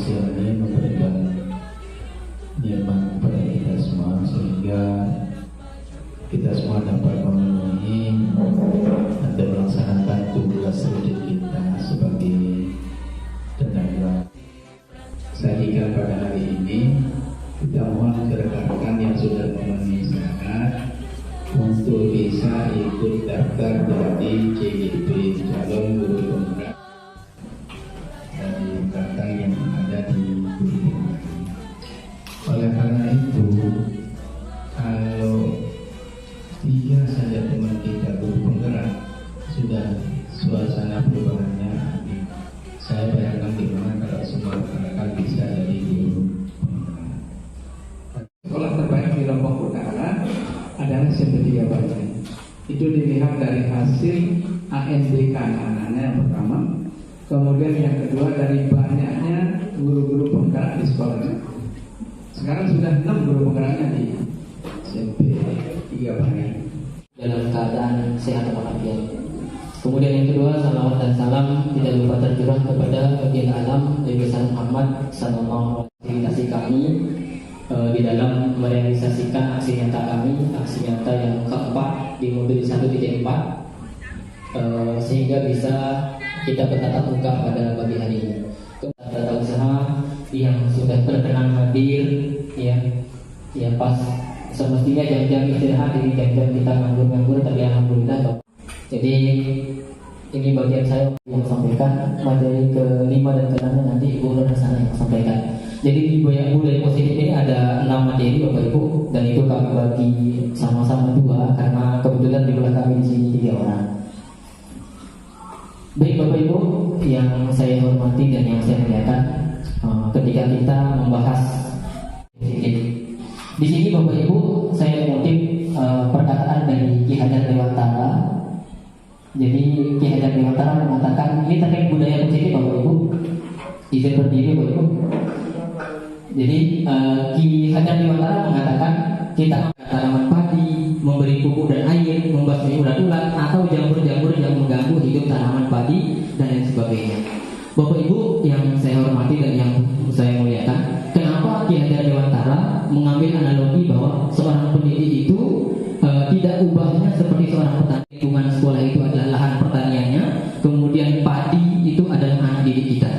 siang ini memberikan nikmat kepada kita semua sehingga kita semua dapat memenuhi dan melaksanakan tugas wajib kita sebagai tenaga. Sehingga pada hari ini kita mohon rekan-rekan yang sudah memenuhi syarat untuk bisa ikut daftar dari CGP calon guru penggerak dari belakang yang ada di guru penggerak. Oleh karena itu, kalau 3 saja teman kita guru penggerak sudah suasana perubahannya, saya bayangkan gimana kalau semua rekan-rekan bisa jadi guru penggerak. Sekolah terbaik di Lombok Utara adalah SMP 3 Banten. Itu dilihat dari hasil ANBK anak-anaknya yang pertama, kemudian yang kedua dari banyaknya guru-guru penggerak di sekolahnya. Sekarang sudah 6 guru penggeraknya di SMP 3 Banten dalam keadaan sehat walafiat. Kemudian yang kedua, salawat dan salam tidak lupa tercurah kepada baginda alam Nabi Muhammad sallallahu alaihi wasallam kami di dalam merealisasikan aksi nyata kami, aksi nyata yang keempat di mobil 1.4, sehingga bisa kita bertatap muka pada pagi hari ini. Tata usaha yang sudah berkenan hadir, ya pas semestinya jam-jam istirahat ini jam-jam kita nganggur-nganggur, tapi alhamdulillah. Jadi ini bagian saya yang sampaikan. Materi ke-5 dan ke-6 nanti Ibu Nur Hasanah yang sampaikan. Jadi di budaya positif ini ada 6 materi Bapak Ibu, dan itu kami bagi sama-sama 2 karena kebetulan di belakang kami di sini 3 orang. Baik Bapak Ibu yang saya hormati dan yang saya muliakan, ketika kita membahas positif, di sini Bapak Ibu saya mengutip perkataan dari Ki Hajar Dewantara. Jadi Ki Hajar Dewantara mengatakan ini terkait budaya positif Bapak Ibu. Izin berdiri Bapak Ibu. Jadi Ki Hajar Dewantara mengatakan kita tanaman padi, memberi pupuk dan air, membasmi ulat-ulat atau jamur-jamur yang mengganggu hidup tanaman padi dan lain sebagainya. Bapak Ibu yang saya hormati dan yang saya muliakan, kenapa Ki Hajar Dewantara mengambil analogi bahwa seorang pendidik itu tidak ubahnya seperti seorang petani? Lingkungan sekolah itu adalah lahan pertaniannya, kemudian padi itu adalah anak didik kita.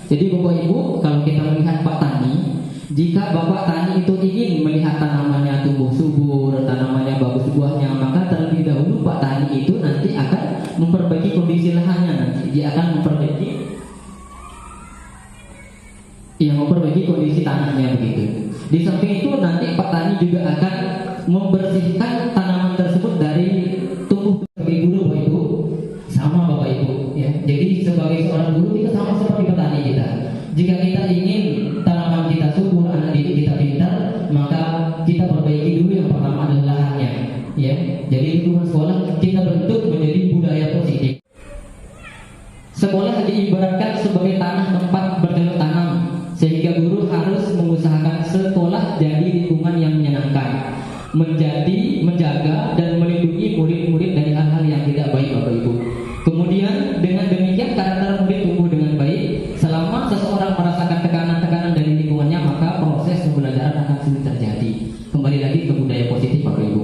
Jadi Bapak Ibu, kalau kita melihat Pak Tani, jika Bapak Tani itu ingin melihat tanamannya tumbuh subur, tanamannya bagus buahnya, maka terlebih dahulu Pak Tani itu nanti akan memperbaiki kondisi lahannya. Nanti dia akan memperbaiki kondisi tanahnya begitu. Di samping itu nanti Pak Tani juga akan membersihkan tanaman tersebut dari tumbuh. Sebagai guru Bapak Ibu, sama Bapak Ibu ya. Jadi sebagai seorang guru kita sama seperti petani kita. Jika kita ingin tanaman kita subur, anak didik kita pintar, maka kita perbaiki dulu yang pertama adalah lahannya ya. Jadi lingkungan sekolah kita bentuk menjadi budaya positif. Sekolah diibaratkan sebagai tanah tempat bercocok tanam, sehingga guru harus mengusahakan sekolah jadi lingkungan yang menyenangkan, menjaga dan melindungi murid-murid dari hal-hal yang tidak baik Bapak Ibu. Kemudian dengan demikian karakter murid tumbuh dengan baik. Selama seseorang merasakan tekanan-tekanan dari lingkungannya, maka proses pembelajaran akan sulit terjadi. Kembali lagi ke budaya positif Bapak Ibu.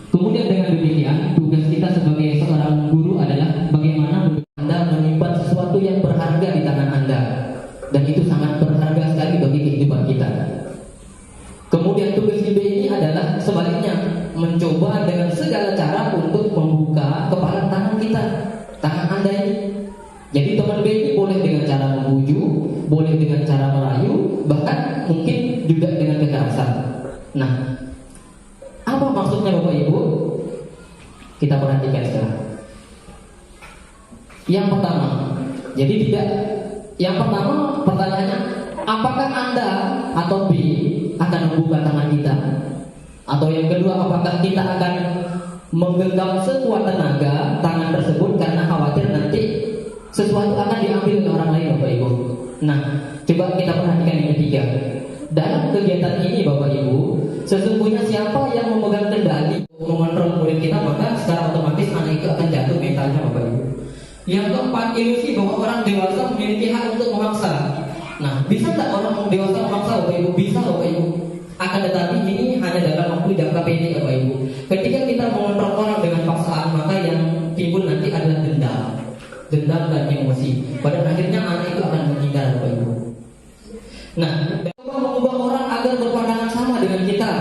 Kemudian dengan demikian tugas kita sebagai seorang guru adalah bagaimana Anda menyimpan sesuatu yang berharga di tangan Anda, dan itu sangat berharga sekali bagi kehidupan kita. Kemudian tugas B ini adalah sebaliknya, mencoba dengan segala cara untuk membuka kepala tangan kita, tangan Anda ini. Jadi teman B ini boleh dengan cara membujuk, boleh dengan cara merayu, bahkan mungkin juga dengan kekerasan. Nah, apa maksudnya Bapak Ibu? Kita perhatikan sekarang. Yang pertama, jadi tidak. Yang pertama pertanyaannya, apakah Anda atau B akan membuka tangan kita? Atau yang kedua, apakah kita akan menggenggam sekuat tenaga tangan tersebut karena khawatir nanti sesuatu akan diambil oleh orang lain Bapak Ibu? Nah, coba kita perhatikan yang ketiga. Dalam kegiatan ini Bapak Ibu, sesungguhnya siapa yang memegang kendali mengontrol murid kita, maka secara otomatis anak itu akan jatuh mentalnya Bapak Ibu. Yang keempat, ilusi bahwa orang dewasa memiliki hak untuk memaksa. Nah, bisa tak orang dewasa memaksa Bapak Ibu? Bisa Bapak Ibu. Akan tetapi ini hanya dalam waktu jangka pendek Bapak Ibu. Ketika kita mengontrol orang dengan paksaan, maka yang timbul nanti adalah dendam dan emosi. Pada akhirnya anak itu akan menghindar Bapak Ibu. Nah, coba mengubah orang agar berpandangan sama dengan kita,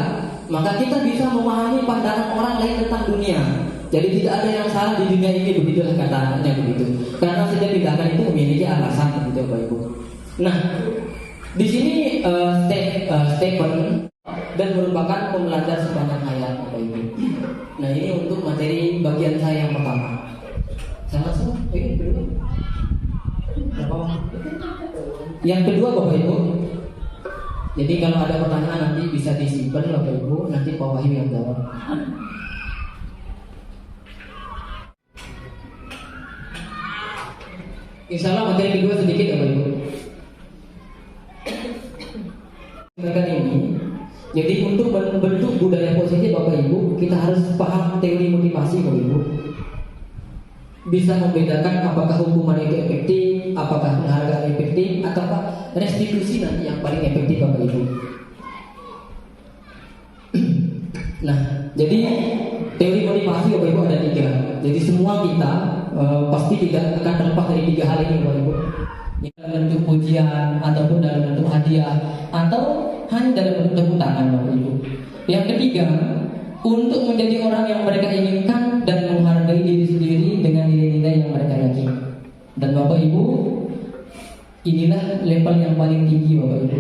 maka kita bisa memahami pandangan orang lain tentang dunia. Jadi tidak ada yang salah di dunia ini, begitulah kata-katanya begitu. Karena setiap tindakan itu memiliki alasan begitu Bapak Ibu. Nah, di sini statement dan merupakan pembelajaran sepanjang hayat Bapak Ibu. Nah, ini untuk materi bagian saya yang pertama. Saya langsung ini kedua. Yang kedua Bapak Ibu. Jadi kalau ada pertanyaan nanti bisa disimpan Bapak Ibu, nanti Pak Wahyu yang jawab. Insya Allah materi kedua sedikit Bapak Ibu. Ini, jadi untuk membentuk budaya positif Bapak Ibu, kita harus paham teori motivasi Bapak Ibu. Bisa membedakan apakah hukuman itu efektif, apakah penghargaan efektif, ataukah restitusi nanti yang paling efektif Bapak Ibu. Nah, jadi teori motivasi Bapak Ibu ada 3. Jadi semua kita pasti tidak akan terlepas dari 3 hal ini Bapak Ibu. Dalam bentuk pujian ataupun dalam bentuk hadiah atau hanya dalam bentuk tepuk tangan Bapak Ibu. Yang ketiga, untuk menjadi orang yang mereka inginkan dan menghargai diri sendiri dengan nilai-nilai yang mereka yakini. Dan Bapak Ibu, inilah level yang paling tinggi Bapak Ibu.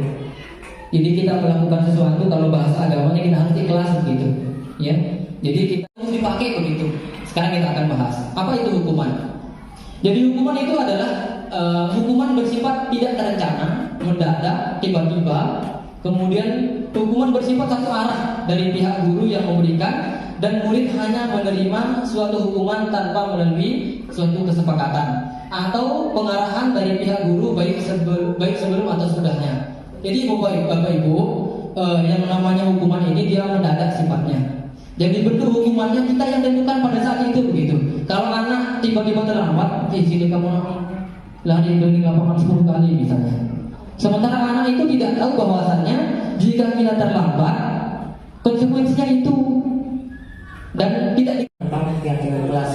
Jadi kita melakukan sesuatu, kalau bahasa agamanya kita harus ikhlas begitu, ya. Jadi kita harus dipakai begitu. Sekarang kita akan bahas apa itu hukuman. Jadi hukuman itu adalah hukuman bersifat tidak terencana, mendadak, tiba-tiba. Kemudian hukuman bersifat satu arah dari pihak guru yang memberikan, dan murid hanya menerima suatu hukuman tanpa melalui suatu kesepakatan atau pengarahan dari pihak guru baik sebelum atau sesudahnya. Jadi Bapak Ibu, yang namanya hukuman ini dia mendadak sifatnya. Jadi bentuk hukumannya kita yang tentukan pada saat itu begitu. Kalau anak tiba-tiba terlambat, sini kamu lari keliling lapangan 10 kali misalnya. Sementara anak itu tidak tahu bahwasannya jika kita terlambat, konsekuensinya itu, dan tidak tentang keyakinan kelas.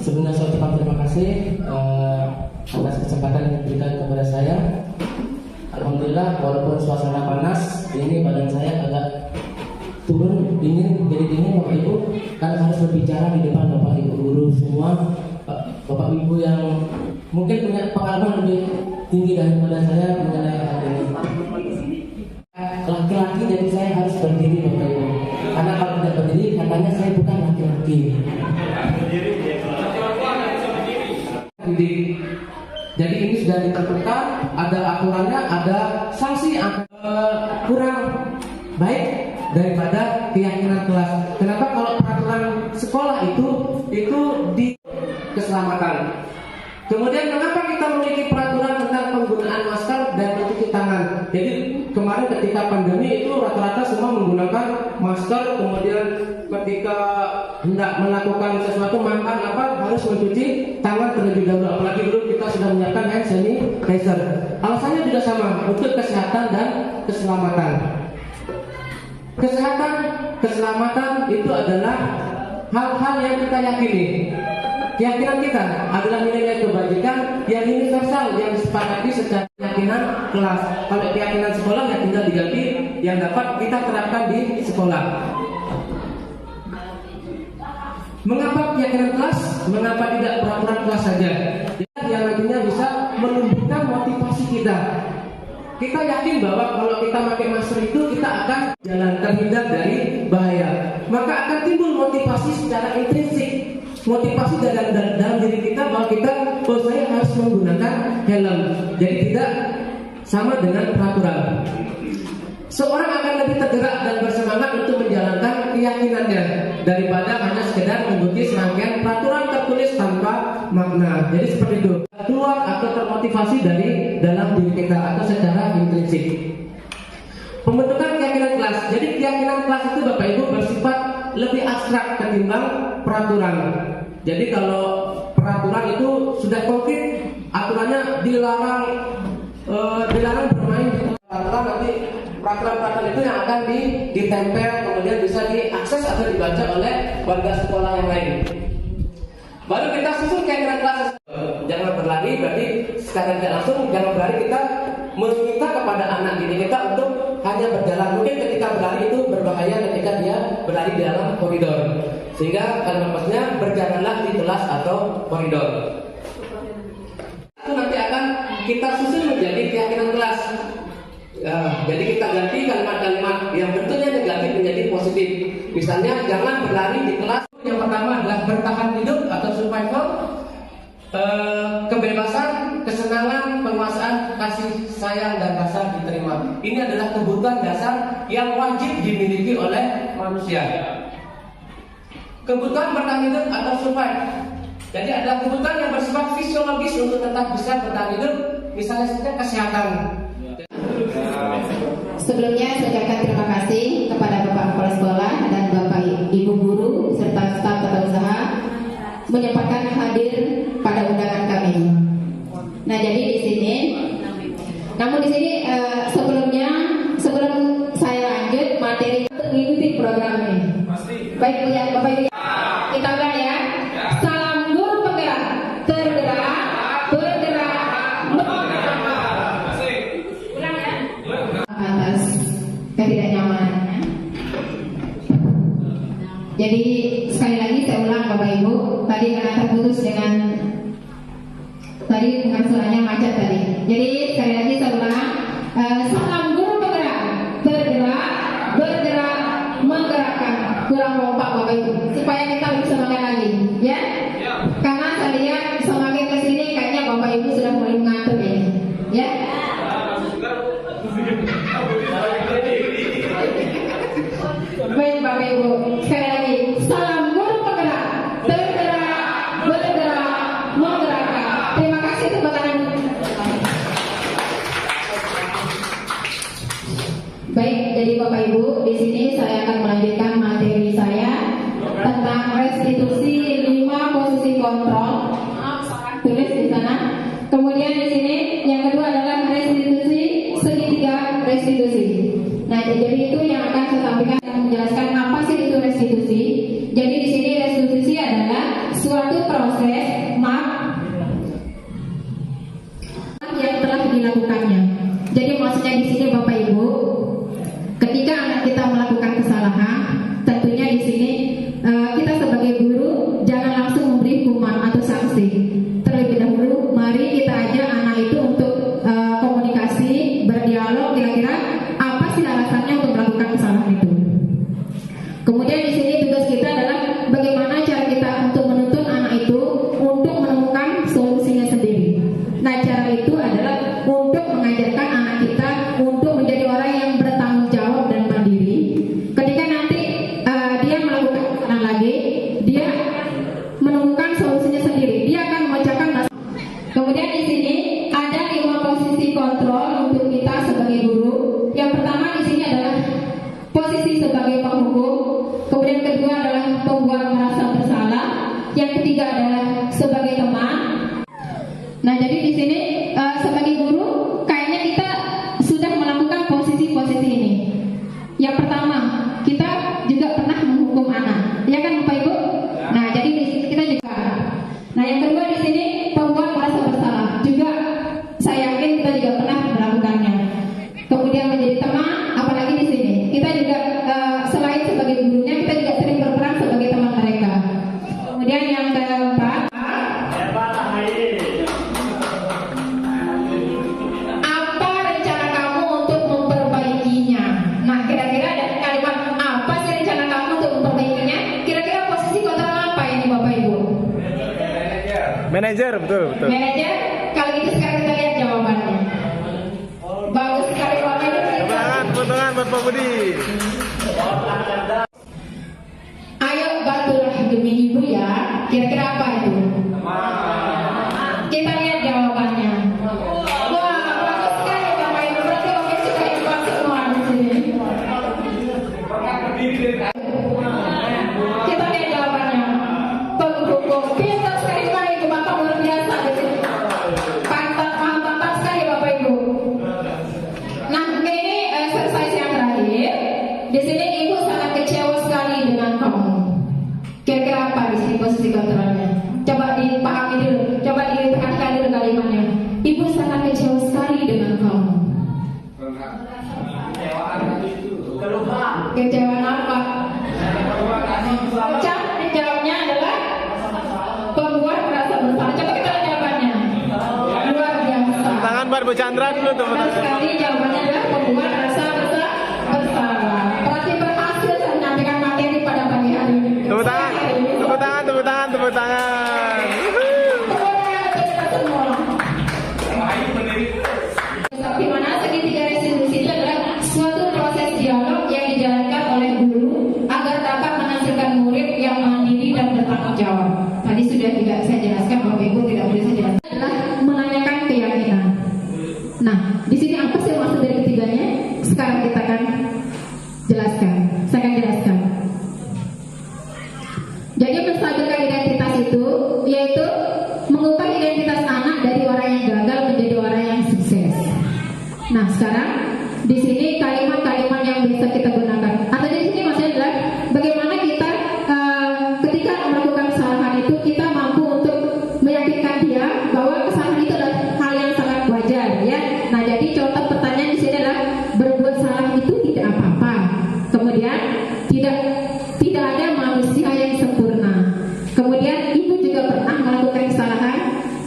Sebenarnya saya ucapkan terima kasih atas kesempatan yang diberikan kepada saya. Alhamdulillah, walaupun suasana panas, ini badan saya agak turun dingin, jadi dingin Bapak Ibu, kan harus berbicara di depan Bapak Ibu guru semua, Bapak Ibu yang mungkin punya pengalaman lebih tinggi daripada saya mengenai hal ini. Laki-laki, jadi saya harus berdiri Bapak Ibu. Karena kalau tidak berdiri, katanya saya bukan laki-laki. Jadi ini sudah ditentukan, ada aturannya, ada sanksi yang kurang baik daripada keyakinan kelas. Kenapa? Kalau peraturan sekolah itu di keselamatan. Kemudian kenapa kita memiliki peraturan tentang penggunaan masker dan mencuci tangan? Jadi kemarin ketika pandemi itu rata-rata semua menggunakan masker. Kemudian ketika hendak melakukan sesuatu makan harus mencuci tangan terlebih dahulu. Apalagi dulu kita sudah menyiapkan hand sanitizer. Alasannya juga sama, untuk kesehatan dan keselamatan. Kesehatan, keselamatan itu adalah hal-hal yang kita yakini. Keyakinan kita adalah nilai-nilai kebajikan yang universal, yang disepakati secara keyakinan kelas. Kalau keyakinan sekolah ya tinggal diganti yang dapat kita terapkan di sekolah. Mengapa keyakinan kelas? Mengapa tidak peraturan kelas saja? Yang nantinya bisa menumbuhkan motivasi kita. Kita yakin bahwa kalau kita pakai masker itu kita akan jalan terhindar dari bahaya. Maka akan timbul motivasi secara intrinsik. Motivasi dalam diri kita bahwa saya harus menggunakan helm. Jadi tidak sama dengan peraturan. Seorang akan lebih tergerak dan bersemangat untuk menjalankan keyakinannya daripada hanya sekedar mengikuti serangkaian peraturan tertulis tanpa makna. Jadi seperti itu, keluar atau termotivasi dari dalam diri kita atau secara intrinsik. Pembentukan keyakinan kelas. Jadi keyakinan kelas itu Bapak Ibu bersifat lebih abstrak ketimbang peraturan. Jadi kalau peraturan itu sudah konkret, aturannya dilarang dilarang bermain di peraturan. Nanti peraturan itu yang akan ditempel, kemudian bisa diakses atau dibaca oleh warga sekolah yang lain. Baru kita susun keinginan kelas. Jangan berlari, berarti secara tidak langsung jangan berlari, kita meminta kepada anak didik kita untuk hanya berjalan. Mungkin ketika berlari itu berbahaya ketika dia berlari di dalam koridor, sehingga maksudnya berjalanlah di kelas atau koridor. Itu nanti akan kita susun menjadi keyakinan kelas. Jadi kita ganti kalimat-kalimat yang bentuknya negatif menjadi positif. Misalnya jangan berlari di kelas. Yang pertama adalah bertahan hidup atau survival, kebebasan, kesenangan, penguasaan, kasih sayang dan rasa diterima. Ini adalah kebutuhan dasar yang wajib dimiliki oleh manusia. Kebutuhan bertahan hidup atau survive. Jadi ada kebutuhan yang bersifat fisiologis untuk tetap bisa bertahan hidup, misalnya saja kesehatan. Sebelumnya saya ucapkan terima kasih kepada Bapak Kepala Sekolah dan Bapak Ibu Guru serta staf tata usaha menyempatkan hadir pada undangan kami. Nah, jadi di sini, namun di sini sebelum saya lanjut materi untuk mengikuti program ini. Baik Bu ya, Bapak Ibu ya. Kita ulang ya. Salam guru penggerak, tergerak, bergerak, ulang ya. Atas ketidaknyamanannya. Jadi sekali lagi saya ulang Bapak Ibu, tadi karena terputus dengan suaranya macet tadi. Jadi sekali lagi saya ulang, salam guru penggerak, bergerak, bergerak, menggerakkan. Kurang lompat Bapak Ibu, supaya kita lebih semangat lagi, ya. Karena saya lihat semakin kesini kayaknya Bapak Ibu sudah mulai mengantuk ini, ya. Baik Bapak Ibu, sekali lagi salam guru penggerak, tergerak, bergerak, menggerakkan. Terima kasih tepuk tangan. Baik, jadi Bapak Ibu, di sini saya akan melanjutkan materi saya tentang restitusi 5 posisi kontrol. Tulis di sana. Kemudian di sini yang kedua adalah restitusi segitiga restitusi. Nah, jadi itu yang akan saya sampaikan, menjelaskan apa sih itu restitusi. Jadi di sini restitusi adalah suatu proses yang telah dilakukannya. Jadi maksudnya di sini Bapak Ibu, ketika anak kita melakukan kesalahan, tentunya di sini kita sebagai guru jangan langsung memberi hukuman atau sanksi. Terlebih dahulu, mari kita ajak anak itu untuk komunikasi, berdialog, kira-kira apa sih alasannya untuk melakukan kesalahan itu. Kemudian di sini tugas kita adalah bagaimana cara kita untuk menuntun anak itu untuk menemukan solusinya sendiri. Nah, cara itu adalah untuk mengajarkan anak kita untuk menjadi orang yang bertanggung jawab dan mandiri. Ketika nanti dia melakukan kesalahan lagi, dia menemukan solusinya sendiri. Dia akan memecahkan masalah. Kemudian di sini ada 5 posisi kontrol untuk kita sebagai guru. Yang pertama di sini adalah posisi sebagai penghukum. Kemudian kedua adalah pembuat merasa bersalah. Yang ketiga adalah sebagai teman. Nah, jadi di sini sebagai guru kayaknya kita sudah melakukan posisi-posisi ini. Yang pertama, kita juga pernah menghukum anak, ya kan Bapak Ibu? Nah, jadi di sini kita juga. Nah, yang kedua di sini pembuat merasa bersalah. Juga saya yakin kita juga pernah melakukannya. Kemudian menjadi teman, apalagi di sini kita juga selain sebagai gurunya, kita juga sering berperan sebagai teman mereka. Kemudian yang keempat, apa rencana kamu untuk memperbaikinya? Nah, kira-kira ada kalimat apa sih rencana kamu untuk memperbaikinya? Kira-kira posisi kontrol apa ini Bapak Ibu? Manajer, betul. Manajer. Kalau gitu sekarang kita lihat jawabannya. Bagus sekali Bapak Ibu. Tepuk tangan buat Pak Budi. Ayo bantulah demi ibu ya. Kira-kira apa itu? Kita lihat jawabannya. Wah, bagus sekali Bapak Ibu. Berarti Bapak Ibu suka hebat semua di sini. Kita lihat jawabannya. Penghukum. Pintar sekali Bapak Ibu. Bapak luar biasa di sini. Mantap sekali Bapak Ibu. multikulturalnya. Coba dipahami dulu, coba diperhatikan dulu kalimatnya. Ibu sangat kecewa sekali dengan kamu. Kecewa apa? Jawabnya adalah pembuat merasa bersalah. Coba kita lihat jawabannya. Luar biasa. Tangan buat Bu Chandra dulu teman-teman. Benar sekali, jawabannya adalah pembuat rasa bersalah. Berarti berhasil saya menyampaikan materi pada pagi hari ini. Tepuk tangan, tepuk tangan, tepuk tangan, tepuk tangan. Di mana segitiga restitusi itu adalah suatu proses dialog yang dijalankan oleh guru agar dapat menghasilkan murid yang mandiri dan bertanggung jawab. Tadi sudah juga saya jelaskan, Bapak Ibu tidak boleh saya jelaskan, adalah menanyakan keyakinan. Nah, di sini apa sih maksud dari ketiganya? Sekarang kita akan jelaskan. Saya akan jelaskan. Jadi menstabilkan identitas itu yaitu mengubah identitas anak dari orang yang gagal menjadi orang yang sukses. Nah, sekarang di sini kalimat-kalimat yang bisa kita gunakan. Atau di sini maksudnya adalah bagaimana kita ketika melakukan kesalahan itu kita mampu untuk meyakinkan dia bahwa kesalahan itu adalah hal yang sangat wajar, ya. Nah, jadi contoh pertanyaan di sini adalah berbuat salah itu tidak apa-apa. Kemudian tidak ada manusia yang sempurna. Kemudian ibu juga pernah melakukan kesalahan.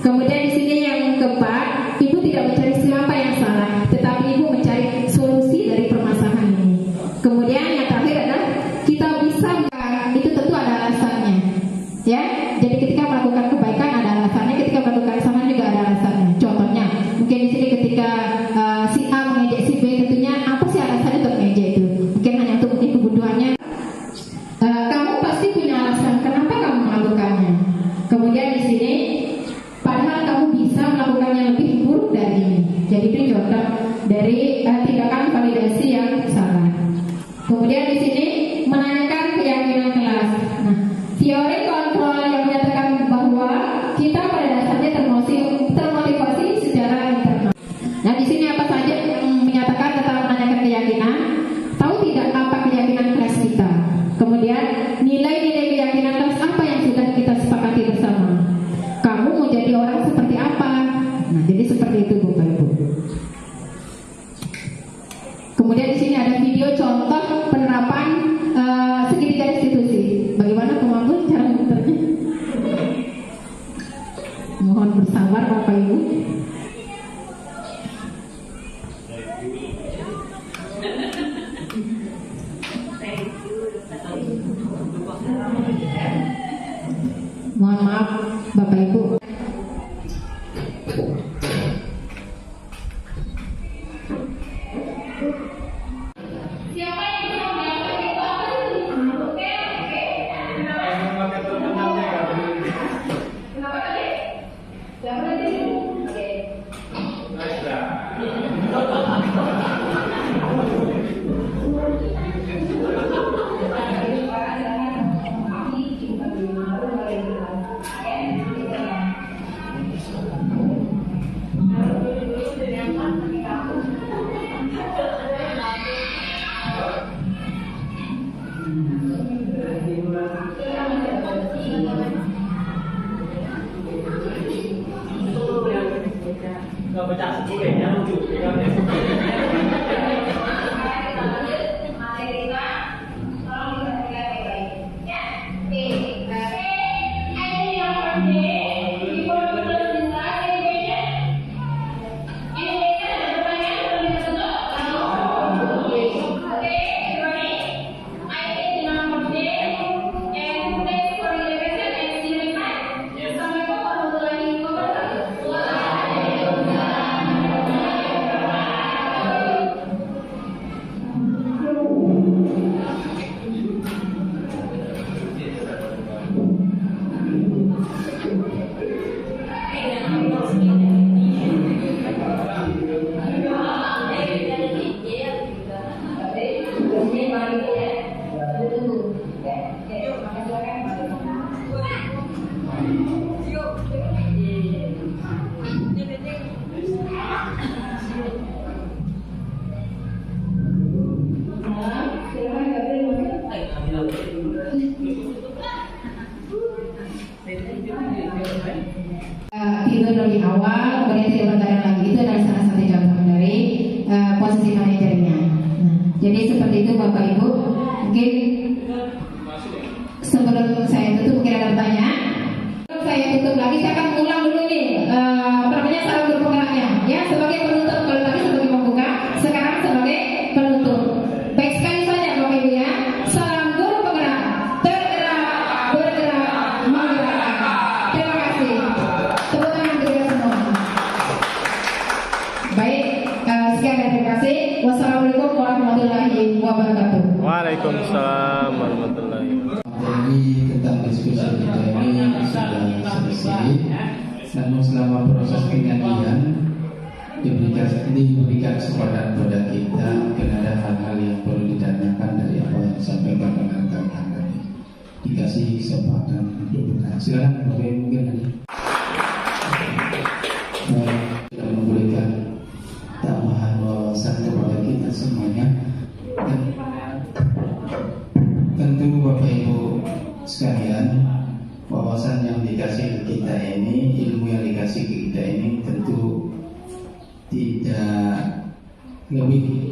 Kemudian di sini yang keempat, ibu tidak mencari siapa yang salah, tetapi ibu mencari solusi dari permasalahan ini. Kemudian yang terakhir adalah kita bisa, itu tentu ada alasannya, ya. Jadi ketika melakukan kebaikan ada alasannya, ketika melakukan kesalahan juga ada alasannya. Contohnya, mungkin di sini ketika si A mengejek si B, tentunya apa sih alasannya untuk mengejek itu? Mungkin hanya untuk kebutuhannya. Kamu pasti punya alasan kenapa kamu melakukannya. Kemudian di sini, padahal kamu bisa melakukannya lebih buruk dari ini. Jadi itu contoh dari tindakan validasi yang salah. Kemudian di sini menanyakan keyakinan kelas. Nah, teori kontrol yang menyatakan bahwa kita pada dasarnya termotivasi secara internal. Nah, di sini apa saja yang menyatakan tentang menanyakan keyakinan? Tahu tidak apa keyakinan kelas kita? Kemudian nilai-nilai keyakinan kelas apa yang sudah kita sepakati bersama? Kamu mau jadi orang seperti apa? Nah, jadi seperti itu Bapak Ibu. Kemudian di sini ada video contoh penerapan segitiga restitusi. Bagaimana kemampuan cara memutarnya? Mohon bersabar Bapak Ibu. Mohon maaf Bapak Ibu. Siapa yang bisa melakukan itu? Oke. Kenapa tadi? Siapa tadi? Oke. tidur lebih awal, kemudian tidur begadang lagi. Itu adalah salah satu contoh dari posisi manajernya. Nah, jadi seperti itu Bapak Ibu. Mungkin sebelum saya tutup, mungkin ada pertanyaan. Sebelum saya tutup lagi, saya akan ulang dulu nih salam guru penggeraknya. Ya, sebagai penutup, kalau tadi sebagai pembuka, sekarang sebagai penutup. Baik sekali saja Bapak Ibu ya. Salam guru penggerak, tergerak, bergerak, menggerakkan. Terima kasih. Tepuk tangan untuk kita semua. Baik, sekian dan terima kasih. Wassalamualaikum warahmatullahi wabarakatuh. Waalaikumsalam warahmatullahi wabarakatuh. Jadi tentang diskusi kita ini sudah selesai. Namun selama proses pengkajian diberikan kesempatan kepada kita, mungkin ada hal-hal yang perlu ditanyakan dari apa yang disampaikan oleh rekan-rekan tadi. Dikasih kesempatan untuk bertanya. Silakan, Bapak Ibu, mungkin ada. Sudah memberikan tambahan wawasan kepada kita semuanya. Dan tentu Bapak Ibu sekalian, wawasan yang dikasih ke kita ini, ilmu yang dikasih ke kita ini tentu tidak lebih